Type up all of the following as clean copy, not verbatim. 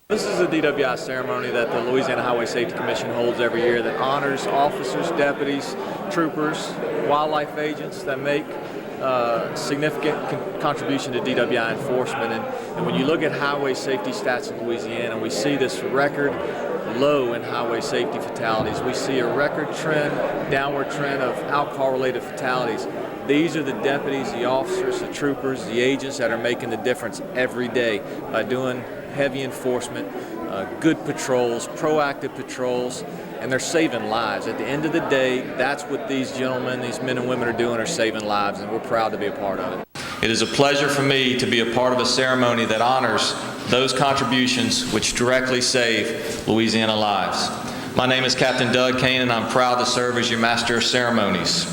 This is a DWI ceremony that the Louisiana Highway Safety Commission holds every year that honors officers, deputies, troopers, wildlife agents that make significant contribution to DWI enforcement. And when you look at highway safety stats in Louisiana, we see this record low in highway safety fatalities. We see a record trend, downward trend of alcohol-related fatalities. These are the deputies, the officers, the troopers, the agents that are making the difference every day by doing heavy enforcement, good patrols, proactive patrols, and they're saving lives. At the end of the day, that's what these gentlemen, these men and women are doing, are saving lives, and we're proud to be a part of it. It is a pleasure for me to be a part of a ceremony that honors those contributions which directly save Louisiana lives. My name is Captain Doug Cain, and I'm proud to serve as your Master of Ceremonies.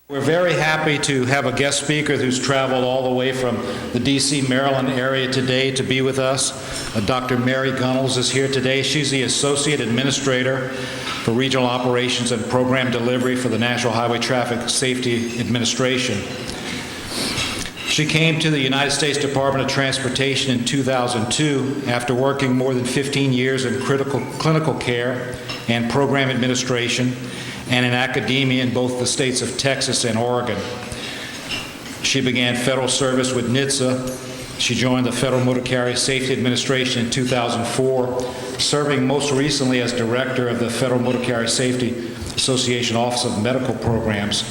We're very happy to have a guest speaker who's traveled all the way from the D.C., Maryland area today to be with us. Dr. Mary Gunnels is here today. She's the Associate Administrator for Regional Operations and Program Delivery for the National Highway Traffic Safety Administration. She came to the United States Department of Transportation in 2002 after working more than 15 years in clinical care and program administration and in academia in both the states of Texas and Oregon. She began federal service with NHTSA. She joined the Federal Motor Carrier Safety Administration in 2004, serving most recently as director of the Federal Motor Carrier Safety Association Office of Medical Programs.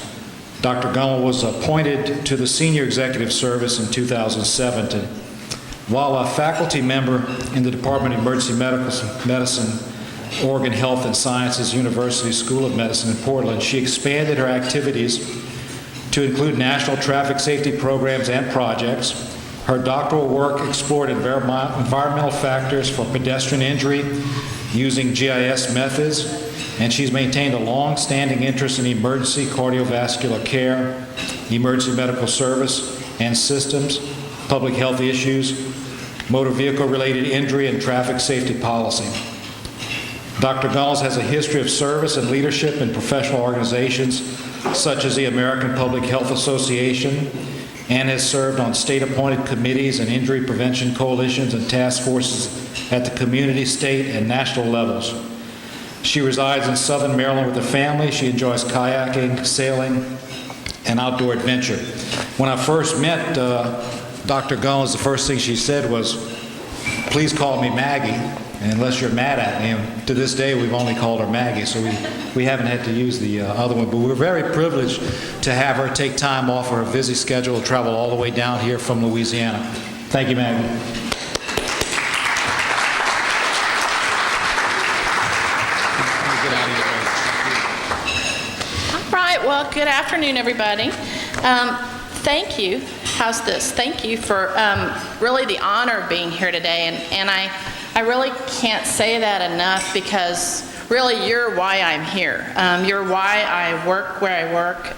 Dr. Gunnels was appointed to the Senior Executive Service in 2007. While a faculty member in the Department of Emergency Medicine, Oregon Health and Sciences University School of Medicine in Portland, she expanded her activities to include national traffic safety programs and projects. Her doctoral work explored environmental factors for pedestrian injury using GIS methods, and she's maintained a long-standing interest in emergency cardiovascular care, emergency medical service and systems, public health issues, motor vehicle-related injury, and traffic safety policy. Dr. Gunnels has a history of service and leadership in professional organizations such as the American Public Health Association, and has served on state-appointed committees and injury prevention coalitions and task forces at the community, state, and national levels. She resides in Southern Maryland with her family. She enjoys kayaking, sailing, and outdoor adventure. When I first met Dr. Gunnels, the first thing she said was, "Please call me Maggie, unless you're mad at me." And to this day, we've only called her Maggie, so we haven't had to use the other one. But we're very privileged to have her take time off her busy schedule to travel all the way down here from Louisiana. Thank you, Maggie. All right, well, good afternoon, everybody. Thank you. How's this? Thank you for really the honor of being here today. And I really can't say that enough, because really you're why I'm here. You're why I work where I work.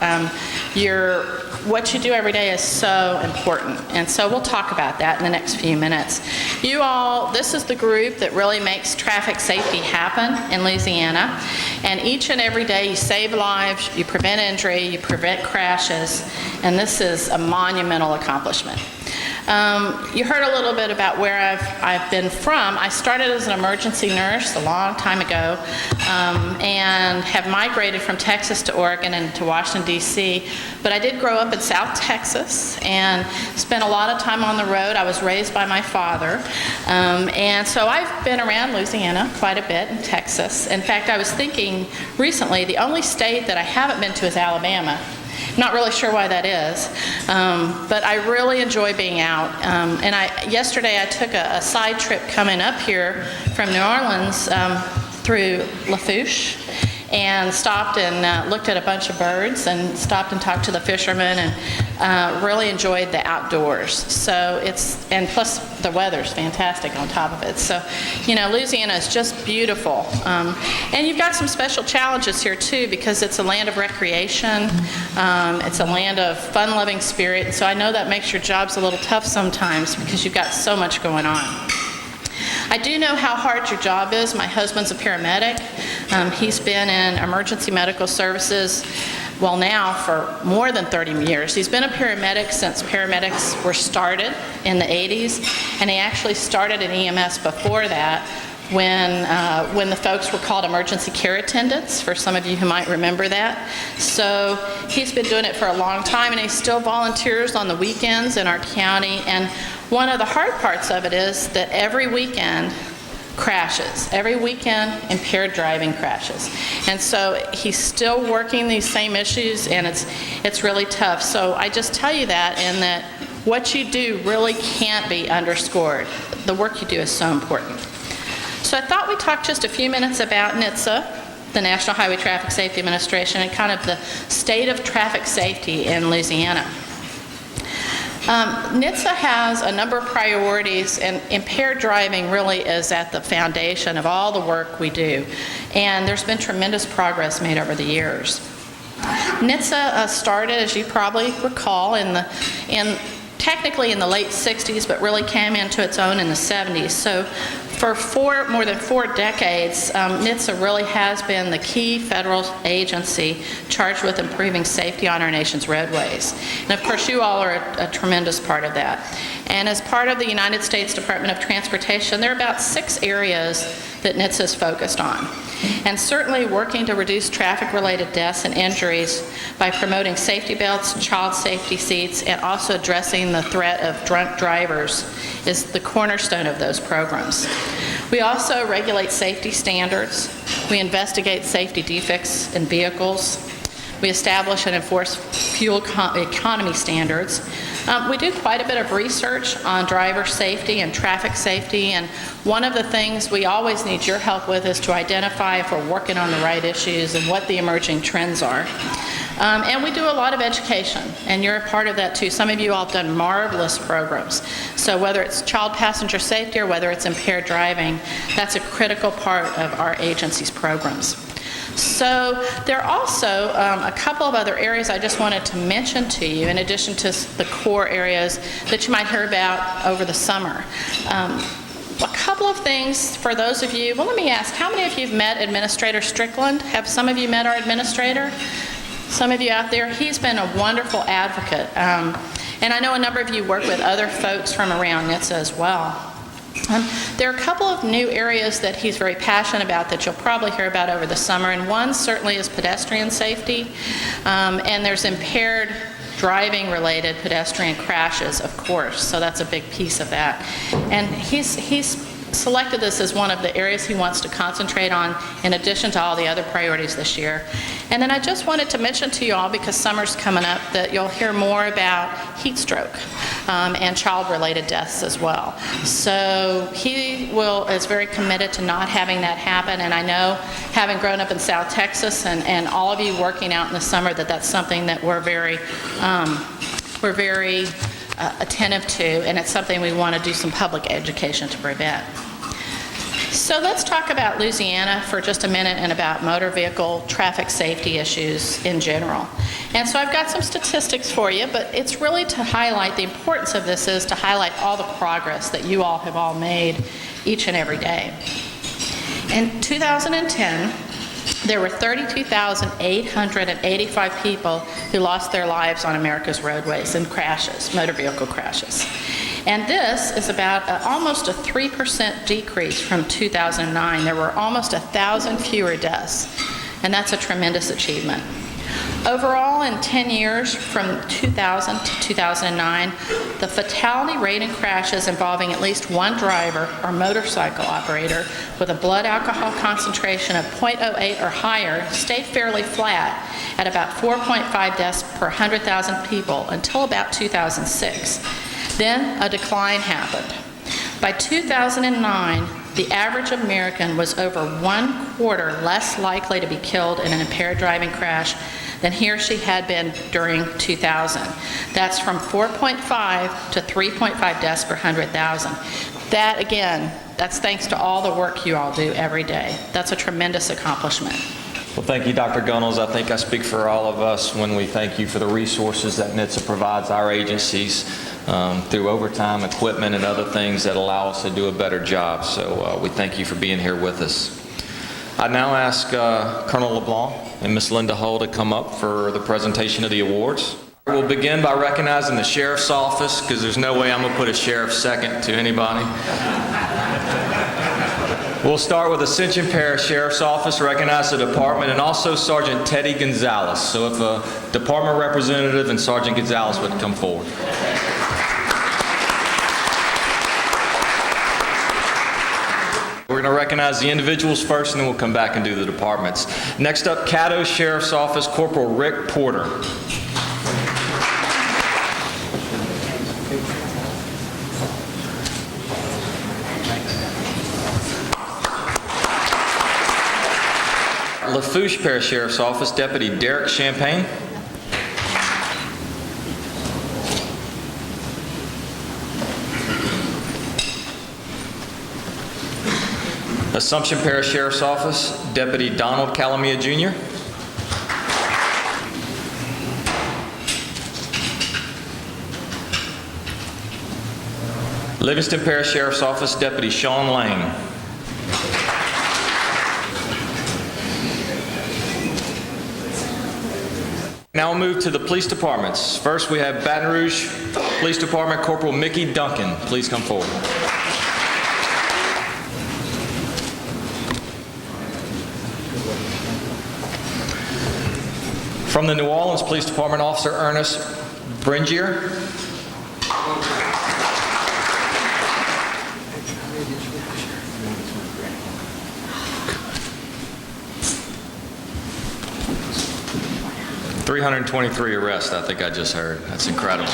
What you do every day is so important. And so we'll talk about that in the next few minutes. You all, this is the group that really makes traffic safety happen in Louisiana. And each and every day you save lives, you prevent injury, you prevent crashes, and this is a monumental accomplishment. You heard a little bit about where I've been from. I started as an emergency nurse a long time ago, and have migrated from Texas to Oregon and to Washington, D.C. But I did grow up in South Texas and spent a lot of time on the road. I was raised by my father, and so I've been around Louisiana quite a bit, in Texas. In fact, I was thinking recently, the only state that I haven't been to is Alabama. Not really sure why that is, but I really enjoy being out. Yesterday I took a side trip coming up here from New Orleans through Lafourche, and stopped and looked at a bunch of birds, and stopped and talked to the fishermen, and really enjoyed the outdoors. So and plus the weather's fantastic on top of it. So, Louisiana is just beautiful. And you've got some special challenges here too, because it's a land of recreation. It's a land of fun-loving spirit. So I know that makes your jobs a little tough sometimes, because you've got so much going on. I do know how hard your job is. My husband's a paramedic. He's been in emergency medical services well, now for more than 30 years. He's been a paramedic since paramedics were started in the 80s, and he actually started in EMS before that when the folks were called emergency care attendants, for some of you who might remember that. So he's been doing it for a long time, and he still volunteers on the weekends in our county. And one of the hard parts of it is that every weekend crashes. Every weekend, impaired driving crashes. And so he's still working these same issues, and it's really tough. So I just tell you that, in that what you do really can't be underscored. The work you do is so important. So I thought we'd talk just a few minutes about NHTSA, the National Highway Traffic Safety Administration, and kind of the state of traffic safety in Louisiana. NHTSA has a number of priorities, and impaired driving really is at the foundation of all the work we do. And there's been tremendous progress made over the years. NHTSA started, as you probably recall, technically in the late 60s, but really came into its own in the 70s. So for more than 4 decades, NHTSA really has been the key federal agency charged with improving safety on our nation's roadways. And of course, you all are a tremendous part of that. And as part of the United States Department of Transportation, there are about 6 areas that NHTSA is focused on. And certainly working to reduce traffic-related deaths and injuries by promoting safety belts, child safety seats, and also addressing the threat of drunk drivers is the cornerstone of those programs. We also regulate safety standards. We investigate safety defects in vehicles. We establish and enforce fuel economy standards. We do quite a bit of research on driver safety and traffic safety, and one of the things we always need your help with is to identify if we're working on the right issues and what the emerging trends are. And we do a lot of education, and you're a part of that too. Some of you all have done marvelous programs. So whether it's child passenger safety or whether it's impaired driving, that's a critical part of our agency's programs. So there are also a couple of other areas I just wanted to mention to you, in addition to the core areas that you might hear about over the summer. A couple of things for those of you. Well, let me ask, how many of you have met Administrator Strickland? Have some of you met our administrator? Some of you out there? He's been a wonderful advocate. And I know a number of you work with other folks from around NHTSA as well. There are a couple of new areas that he's very passionate about that you'll probably hear about over the summer, and one certainly is pedestrian safety, and there's impaired driving related pedestrian crashes, of course, so that's a big piece of that. And he's selected this as one of the areas he wants to concentrate on, in addition to all the other priorities this year. And then I just wanted to mention to you all, because summer's coming up, that you'll hear more about heat stroke and child-related deaths as well. So he is very committed to not having that happen, and I know, having grown up in South Texas and all of you working out in the summer, that's something that we're very attentive to, and it's something we want to do some public education to prevent. So let's talk about Louisiana for just a minute, and about motor vehicle traffic safety issues in general. And so I've got some statistics for you, but it's really to highlight the importance of this, is to highlight all the progress that you all have all made each and every day. In 2010, there were 32,885 people who lost their lives on America's roadways in crashes, motor vehicle crashes. And this is about almost a 3% decrease from 2009. There were almost 1,000 fewer deaths, and that's a tremendous achievement. Overall, in 10 years, from 2000 to 2009, the fatality rate in crashes involving at least one driver or motorcycle operator with a blood alcohol concentration of 0.08 or higher stayed fairly flat at about 4.5 deaths per 100,000 people until about 2006. Then a decline happened. By 2009, the average American was over 1/4 less likely to be killed in an impaired driving crash than he or she had been during 2000. That's from 4.5 to 3.5 deaths per 100,000. That, again, that's thanks to all the work you all do every day. That's a tremendous accomplishment. Well, thank you, Dr. Gunnels. I think I speak for all of us when we thank you for the resources that NHTSA provides our agencies through overtime, equipment, and other things that allow us to do a better job. So we thank you for being here with us. I now ask Colonel LeBlanc and Miss Linda Hull to come up for the presentation of the awards. We'll begin by recognizing the Sheriff's Office, because there's no way I'm going to put a sheriff second to anybody. We'll start with Ascension Parish Sheriff's Office, recognize the department, and also Sergeant Teddy Gonzalez. So if a department representative and Sergeant Gonzalez would come forward. We're going to recognize the individuals first, and then we'll come back and do the departments. Next up, Caddo Sheriff's Office, Corporal Rick Porter. Lafourche Parish Sheriff's Office, Deputy Derek Champagne. Assumption Parish Sheriff's Office, Deputy Donald Calamia Jr. Livingston Parish Sheriff's Office, Deputy Sean Lane. Now we'll move to the police departments. First, we have Baton Rouge Police Department Corporal Mickey Duncan. Please come forward. From the New Orleans Police Department, Officer Ernest Bringier. $323 arrests, I think I just heard. That's incredible.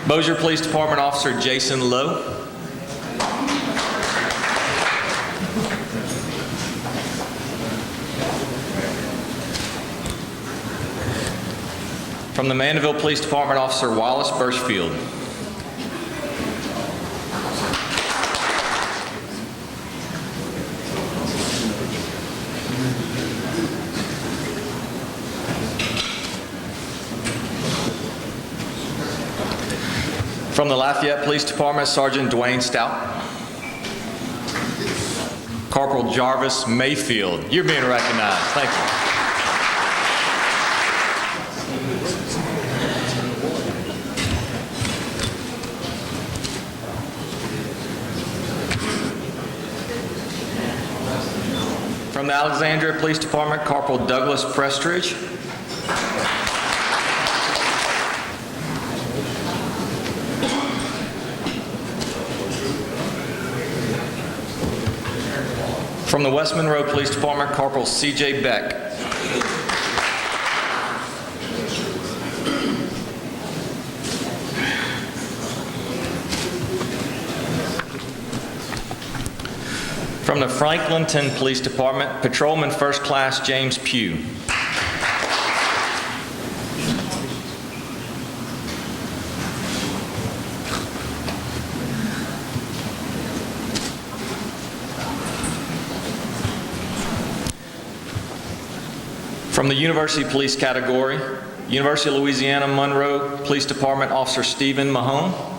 Bossier Police Department Officer Jason Lowe. From the Mandeville Police Department, Officer Wallace Birchfield. From the Lafayette Police Department, Sergeant Dwayne Stout. Corporal Jarvis Mayfield. You're being recognized. Thank you. From the Alexandria Police Department, Corporal Douglas Prestridge. From the West Monroe Police Department, Corporal C.J. Beck. From the Franklinton Police Department, Patrolman First Class James Pugh. From the University Police category, University of Louisiana Monroe Police Department Officer Stephen Mahone.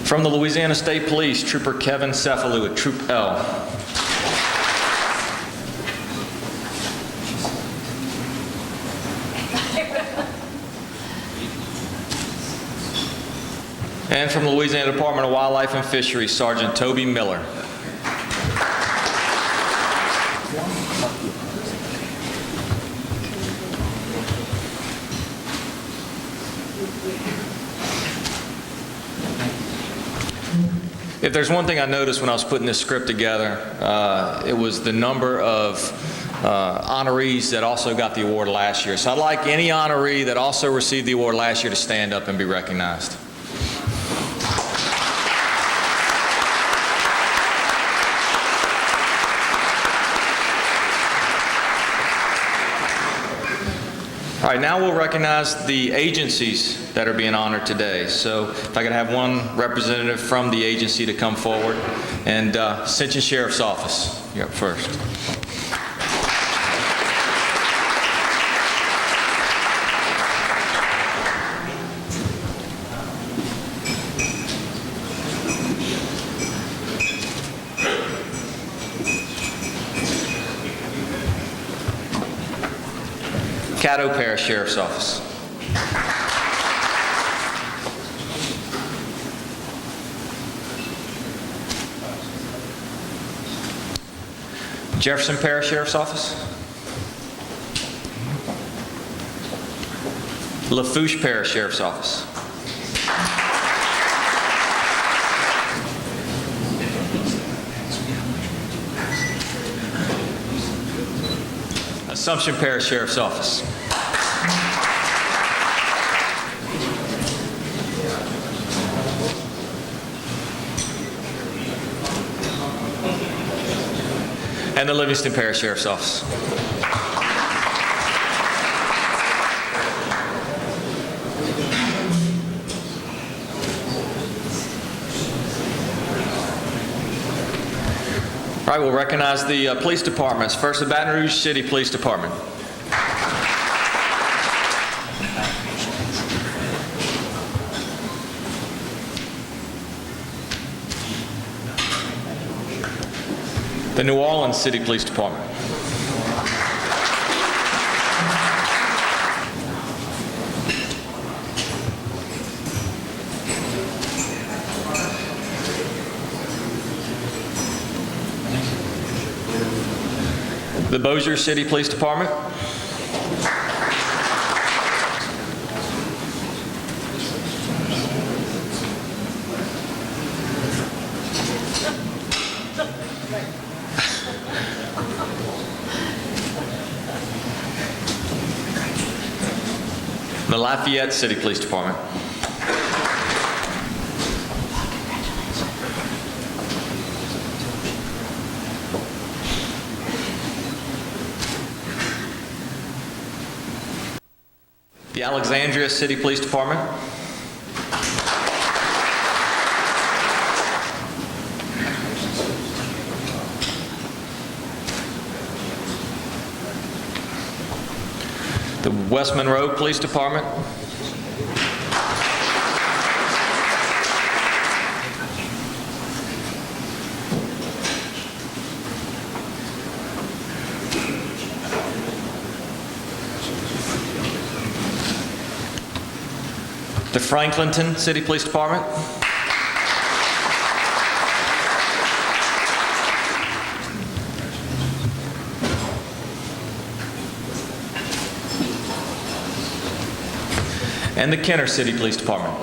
From the Louisiana State Police, Trooper Kevin Cephalou at Troop L. And from the Louisiana Department of Wildlife and Fisheries, Sergeant Toby Miller. If there's one thing I noticed when I was putting this script together, it was the number of honorees that also got the award last year. So I'd like any honoree that also received the award last year to stand up and be recognized. All right, now we'll recognize the agencies that are being honored today. So if I could have one representative from the agency to come forward. And Ascension Sheriff's Office, you're up first. Caddo Parish Sheriff's Office. Jefferson Parish Sheriff's Office. Lafourche Parish Sheriff's Office. Assumption Parish Sheriff's Office. And the Livingston Parish Sheriff's Office. All right, we'll recognize the police departments. First, the Baton Rouge City Police Department. The New Orleans City Police Department. The Bossier City Police Department. The Lafayette City Police Department. The Alexandria City Police Department. The West Monroe Police Department. The Franklinton City Police Department. And the Kenner City Police Department.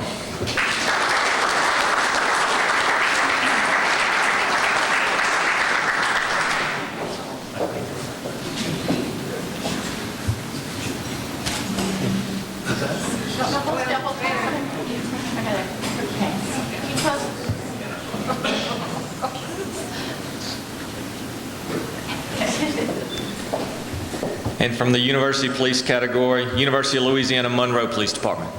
And from the University Police category, University of Louisiana Monroe Police Department.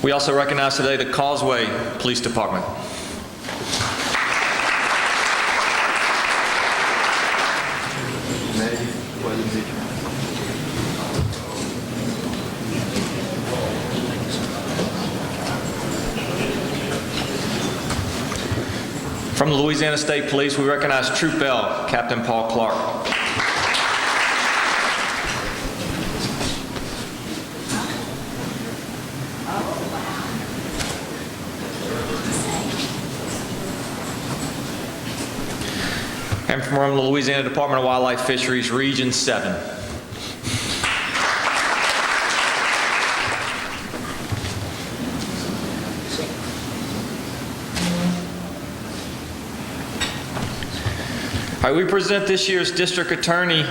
We also recognize today the Causeway Police Department. From the Louisiana State Police, we recognize Troop L, Captain Paul Clark. And from the Louisiana Department of Wildlife Fisheries, Region 7. All right, we present this year's District Attorney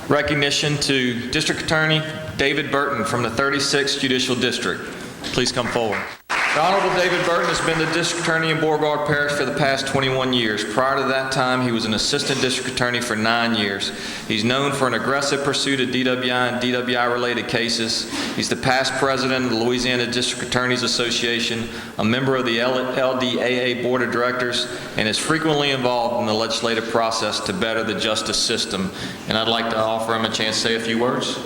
recognition to District Attorney David Burton from the 36th Judicial District. Please come forward. The Honorable David Burton has been the District Attorney in Beauregard Parish for the past 21 years. Prior to that time, he was an Assistant District Attorney for 9 years. He's known for an aggressive pursuit of DWI and DWI-related cases. He's the past President of the Louisiana District Attorneys Association, a member of the LDAA Board of Directors, and is frequently involved in the legislative process to better the justice system. And I'd like to offer him a chance to say a few words.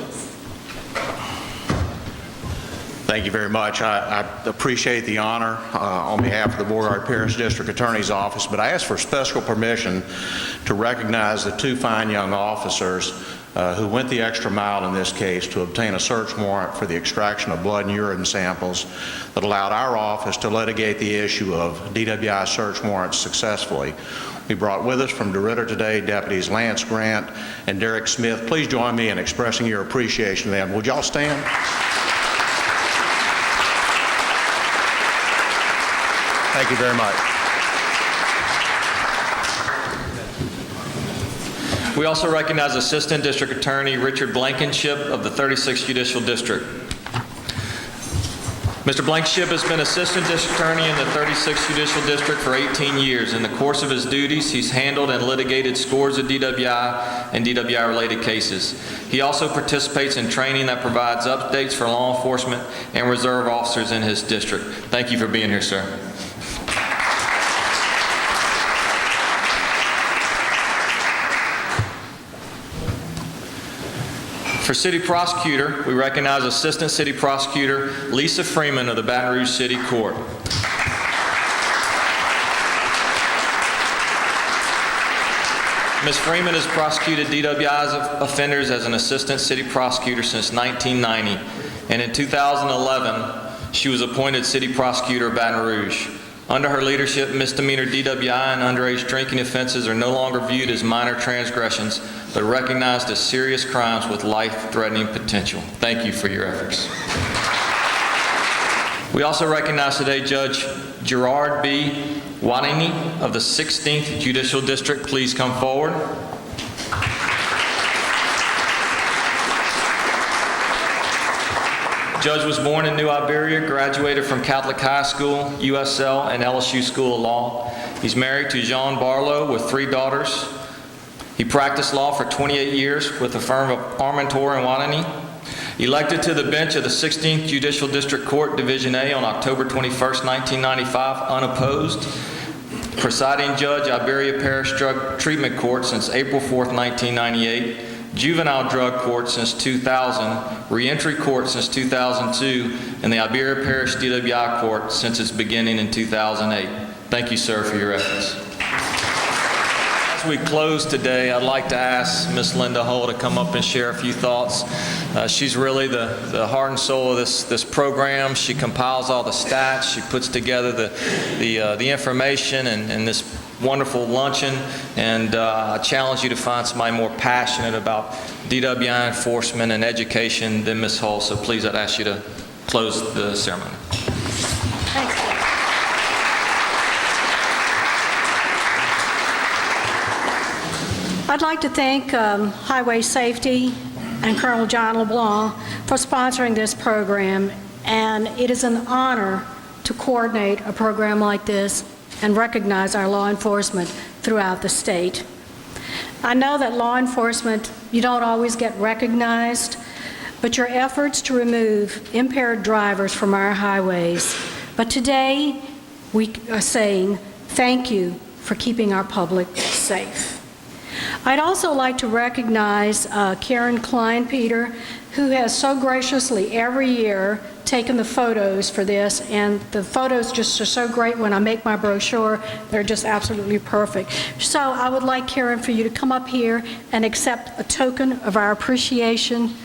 Thank you very much. I appreciate the honor on behalf of the Beauregard Parish District Attorney's Office, but I ask for special permission to recognize the two fine young officers who went the extra mile in this case to obtain a search warrant for the extraction of blood and urine samples that allowed our office to litigate the issue of DWI search warrants successfully. We brought with us from DeRidder today Deputies Lance Grant and Derek Smith. Please join me in expressing your appreciation to them. Would y'all stand? Thank you very much. We also recognize Assistant District Attorney Richard Blankenship of the 36th Judicial District. Mr. Blankenship has been Assistant District Attorney in the 36th Judicial District for 18 years. In the course of his duties, he's handled and litigated scores of DWI and DWI-related cases. He also participates in training that provides updates for law enforcement and reserve officers in his district. Thank you for being here, sir. For City Prosecutor, we recognize Assistant City Prosecutor Lisa Freeman of the Baton Rouge City Court. Ms. Freeman has prosecuted DWI offenders as an Assistant City Prosecutor since 1990, and in 2011, she was appointed City Prosecutor of Baton Rouge. Under her leadership, misdemeanor DWI and underage drinking offenses are no longer viewed as minor transgressions, but recognized as serious crimes with life-threatening potential. Thank you for your efforts. We also recognize today Judge Gerard B. Wadini of the 16th Judicial District. Please come forward. Judge was born in New Iberia, graduated from Catholic High School, USL, and LSU School of Law. He's married to Jean Barlow with 3 daughters. He practiced law for 28 years with the firm of Armentor and Wadini. Elected to the bench of the 16th Judicial District Court, Division A on October 21st, 1995, unopposed. Presiding Judge, Iberia Parish Drug Treatment Court since April 4th, 1998. Juvenile Drug Court since 2000, Reentry Court since 2002, and the Iberia Parish DWI Court since its beginning in 2008. Thank you, sir, for your efforts. As we close today, I'd like to ask Ms. Linda Hull to come up and share a few thoughts. She's really the heart and soul of this program. She compiles all the stats. She puts together the information and this wonderful luncheon, and I challenge you to find somebody more passionate about DWI enforcement and education than Ms. Hull, so please I'd ask you to close the ceremony. Thanks. I'd like to thank Highway Safety and Colonel John LeBlanc for sponsoring this program, and it is an honor to coordinate a program like this and recognize our law enforcement throughout the state. I know that law enforcement, you don't always get recognized, but your efforts to remove impaired drivers from our highways. But today, we are saying thank you for keeping our public safe. I'd also like to recognize Karen Klein-Peter, who has so graciously every year taken the photos for this, and the photos just are so great when I make my brochure. They're just absolutely perfect. So I would like, Karen, for you to come up here and accept a token of our appreciation.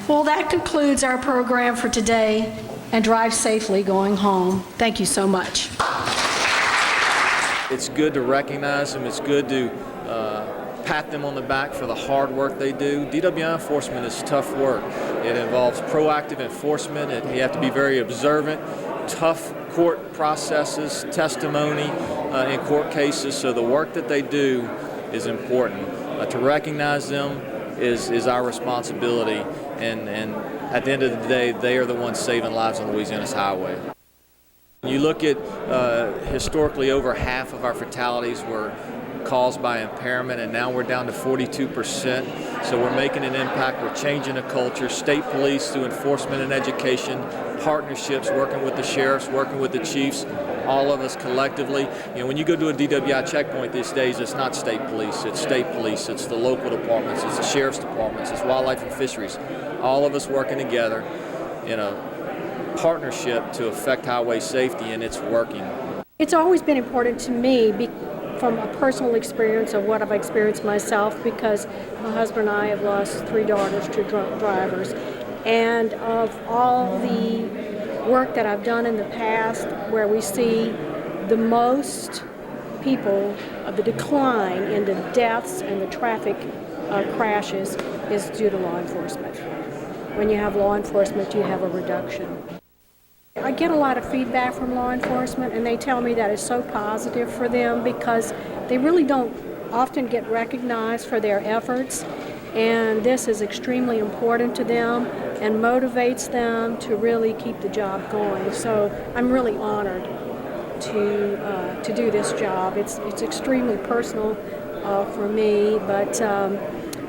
Well, that concludes our program for today, and drive safely going home. Thank you so much. It's good to recognize them. It's good to pat them on the back for the hard work they do. DWI enforcement is tough work. It involves proactive enforcement, and you have to be very observant. tough court processes, testimony in court cases. So the work that they do is important. To recognize them is our responsibility, and at the end of the day, they are the ones saving lives on Louisiana's highway. You look at historically over half of our fatalities were caused by impairment, and now we're down to 42%. So we're making an impact. We're changing the culture. State police through enforcement and education, partnerships, working with the sheriffs, working with the chiefs, all of us collectively. You know, when you go to a DWI checkpoint these days, it's not state police, it's the local departments, it's the sheriff's departments, it's wildlife and fisheries. All of us working together in a partnership to affect highway safety, and it's working. It's always been important to me from a personal experience of what I've experienced myself, because my husband and I have lost 3 daughters to drunk drivers. And of all the work that I've done in the past, where we see the most people, the decline in the deaths and the traffic crashes is due to law enforcement. When you have law enforcement, you have a reduction. I get a lot of feedback from law enforcement, and they tell me that it's so positive for them because they really don't often get recognized for their efforts, and this is extremely important to them and motivates them to really keep the job going. So I'm really honored to do this job. It's extremely personal for me, but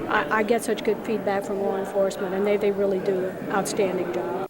I get such good feedback from law enforcement, and they really do an outstanding job.